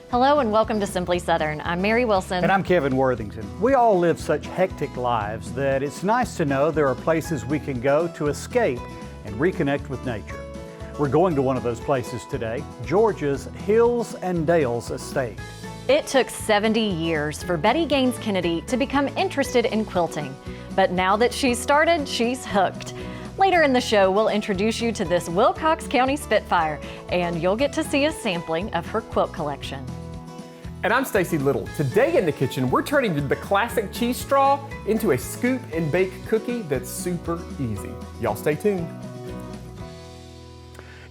Hello and welcome to Simply Southern. I'm Mary Wilson. And I'm Kevin Worthington. We all live such hectic lives that it's nice to know there are places we can go to escape and reconnect with nature. We're going to one of those places today, Georgia's Hills and Dales Estate. It took 70 years for Betty Gaines Kennedy to become interested in quilting. But now that she's started, she's hooked. Later in the show, we'll introduce you to this Wilcox County Spitfire, and you'll get to see a sampling of her quilt collection. And I'm Stacy Little. Today in the kitchen, we're turning the classic cheese straw into a scoop and bake cookie that's super easy. Y'all stay tuned.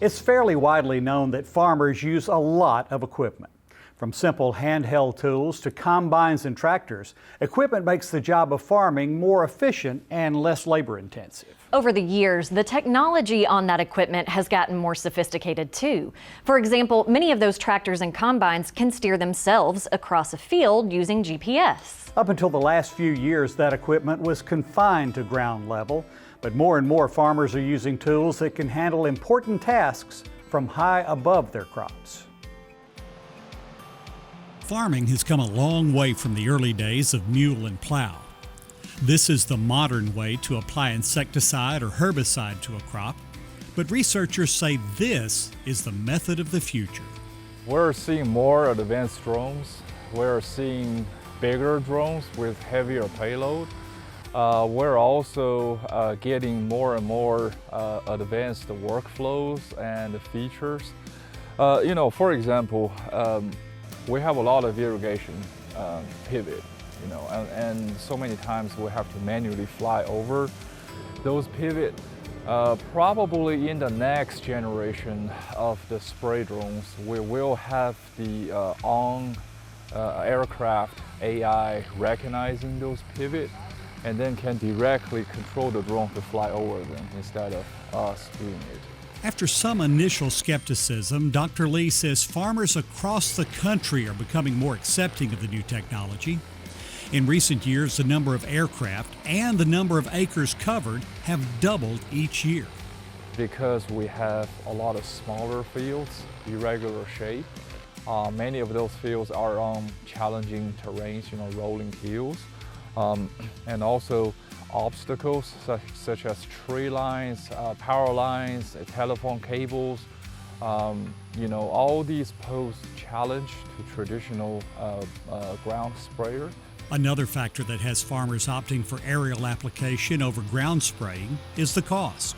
It's fairly widely known that farmers use a lot of equipment. From simple handheld tools to combines and tractors, equipment makes the job of farming more efficient and less labor intensive. Over the years, the technology on that equipment has gotten more sophisticated too. For example, many of those tractors and combines can steer themselves across a field using GPS. Up until the last few years, that equipment was confined to ground level, but more and more farmers are using tools that can handle important tasks from high above their crops. Farming has come a long way from the early days of mule and plow. This is the modern way to apply insecticide or herbicide to a crop, but researchers say this is the method of the future. We're seeing more advanced drones. We're seeing bigger drones with heavier payload. We're also getting more and more advanced workflows and features. For example, we have a lot of irrigation pivot, and so many times we have to manually fly over those pivot. Probably in the next generation of the spray drones, we will have the aircraft AI recognizing those pivot and then can directly control the drone to fly over them instead of us doing it. After some initial skepticism, Dr. Lee says farmers across the country are becoming more accepting of the new technology. In recent years, the number of aircraft and the number of acres covered have doubled each year. Because we have a lot of smaller fields, irregular shape, many of those fields are on challenging terrains, rolling hills, and also obstacles such as tree lines, power lines, telephone cables. All these pose challenge to traditional ground sprayer. Another factor that has farmers opting for aerial application over ground spraying is the cost.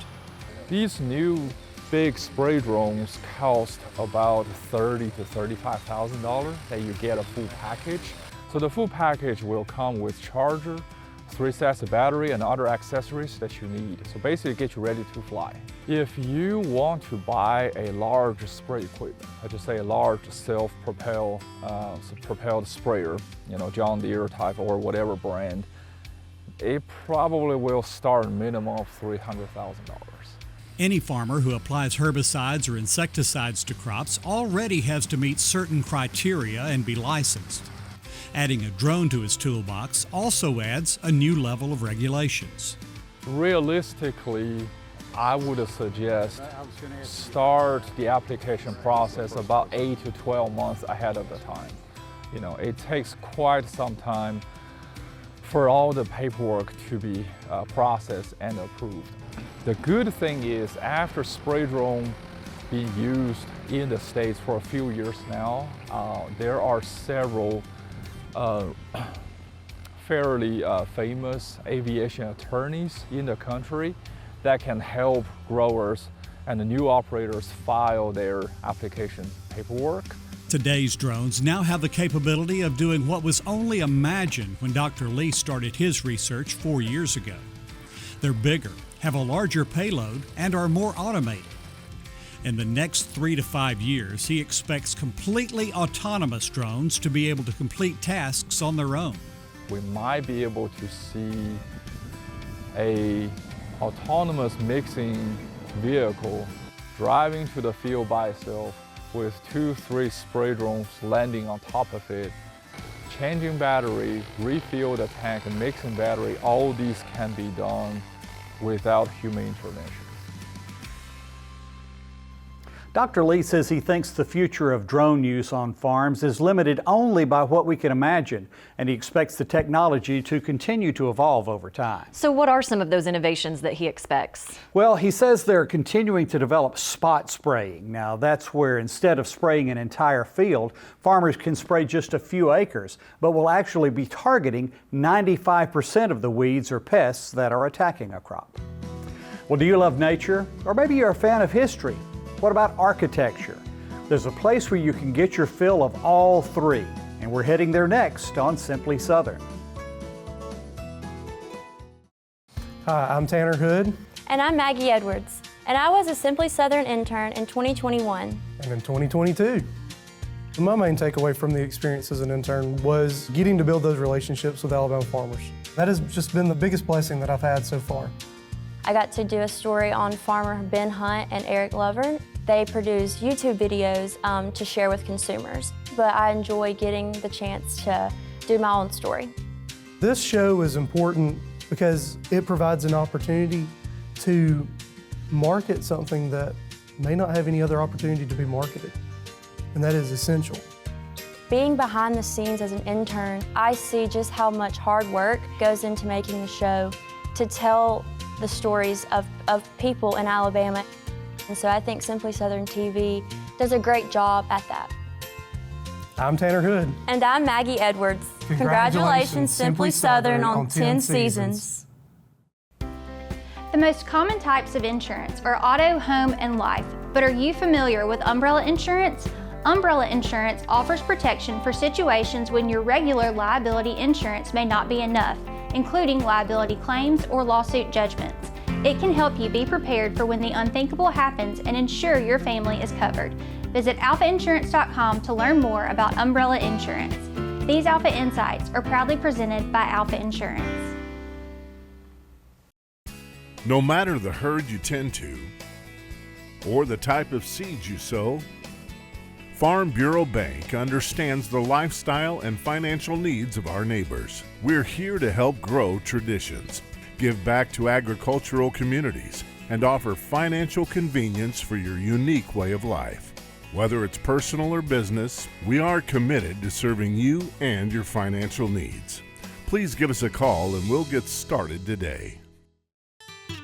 These new big spray drones cost about $30,000 to $35,000 that you get a full package. So the full package will come with charger, 3 sets of battery and other accessories that you need. So basically get you ready to fly. If you want to buy a large spray equipment, let's just say a large self-propelled sprayer, John Deere type or whatever brand, it probably will start minimum of $300,000. Any farmer who applies herbicides or insecticides to crops already has to meet certain criteria and be licensed. Adding a drone to his toolbox also adds a new level of regulations. Realistically, I would suggest start the application process about 8 to 12 months ahead of the time. It takes quite some time for all the paperwork to be processed and approved. The good thing is after spray drone being used in the States for a few years now, there are several fairly famous aviation attorneys in the country that can help growers and the new operators file their application paperwork. Today's drones now have the capability of doing what was only imagined when Dr. Lee started his research 4 years ago. They're bigger, have a larger payload, and are more automated. In the next 3 to 5 years, he expects completely autonomous drones to be able to complete tasks on their own. We might be able to see a autonomous mixing vehicle driving to the field by itself with 2-3 spray drones landing on top of it, changing battery, refill the tank, and mixing battery. All these can be done without human intervention. Dr. Lee says he thinks the future of drone use on farms is limited only by what we can imagine, and he expects the technology to continue to evolve over time. So what are some of those innovations that he expects? Well, he says they're continuing to develop spot spraying. Now, that's where instead of spraying an entire field, farmers can spray just a few acres, but will actually be targeting 95% of the weeds or pests that are attacking a crop. Well, do you love nature? Or maybe you're a fan of history? What about architecture? There's a place where you can get your fill of all three, and we're heading there next on Simply Southern. Hi, I'm Tanner Hood. And I'm Maggie Edwards. And I was a Simply Southern intern in 2021. And in 2022. My main takeaway from the experience as an intern was getting to build those relationships with Alabama farmers. That has just been the biggest blessing that I've had so far. I got to do a story on farmer Ben Hunt and Eric Lovern. They produce YouTube videos to share with consumers, but I enjoy getting the chance to do my own story. This show is important because it provides an opportunity to market something that may not have any other opportunity to be marketed, and that is essential. Being behind the scenes as an intern, I see just how much hard work goes into making the show to tell the stories of people in Alabama. And so I think Simply Southern TV does a great job at that. I'm Tanner Hood. And I'm Maggie Edwards. Congratulations, Simply Southern on 10 seasons. The most common types of insurance are auto, home, and life. But are you familiar with umbrella insurance? Umbrella insurance offers protection for situations when your regular liability insurance may not be enough, including liability claims or lawsuit judgments. It can help you be prepared for when the unthinkable happens and ensure your family is covered. Visit alphainsurance.com to learn more about umbrella insurance. These Alpha Insights are proudly presented by Alpha Insurance. No matter the herd you tend to, or the type of seeds you sow, Farm Bureau Bank understands the lifestyle and financial needs of our neighbors. We're here to help grow traditions, give back to agricultural communities, and offer financial convenience for your unique way of life. Whether it's personal or business, we are committed to serving you and your financial needs. Please give us a call and we'll get started today.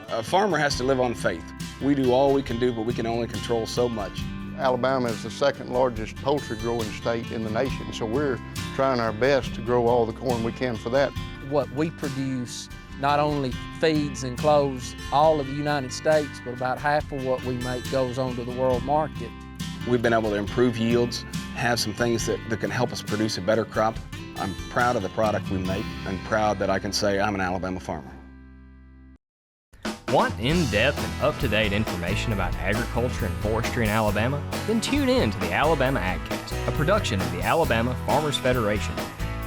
A farmer has to live on faith. We do all we can do, but we can only control so much. Alabama is the second largest poultry growing state in the nation, so we're trying our best to grow all the corn we can for that. What we produce not only feeds and clothes all of the United States, but about half of what we make goes on to the world market. We've been able to improve yields, have some things that can help us produce a better crop. I'm proud of the product we make and proud that I can say I'm an Alabama farmer. Want in-depth and up-to-date information about agriculture and forestry in Alabama? Then tune in to the Alabama AgCast, a production of the Alabama Farmers Federation.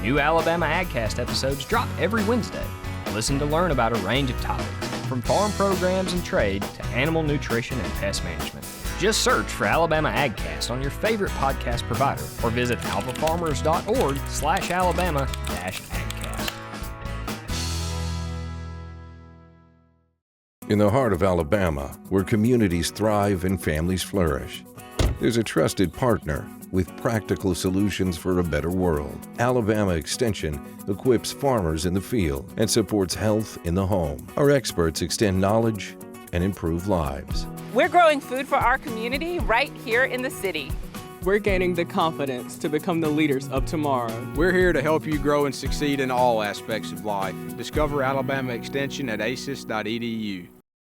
New Alabama AgCast episodes drop every Wednesday. Listen to learn about a range of topics, from farm programs and trade to animal nutrition and pest management. Just search for Alabama AgCast on your favorite podcast provider or visit alphafarmers.org/Alabama-AgCast. In the heart of Alabama, where communities thrive and families flourish, there's a trusted partner with practical solutions for a better world. Alabama Extension equips farmers in the field and supports health in the home. Our experts extend knowledge and improve lives. We're growing food for our community right here in the city. We're gaining the confidence to become the leaders of tomorrow. We're here to help you grow and succeed in all aspects of life. Discover Alabama Extension at aces.edu.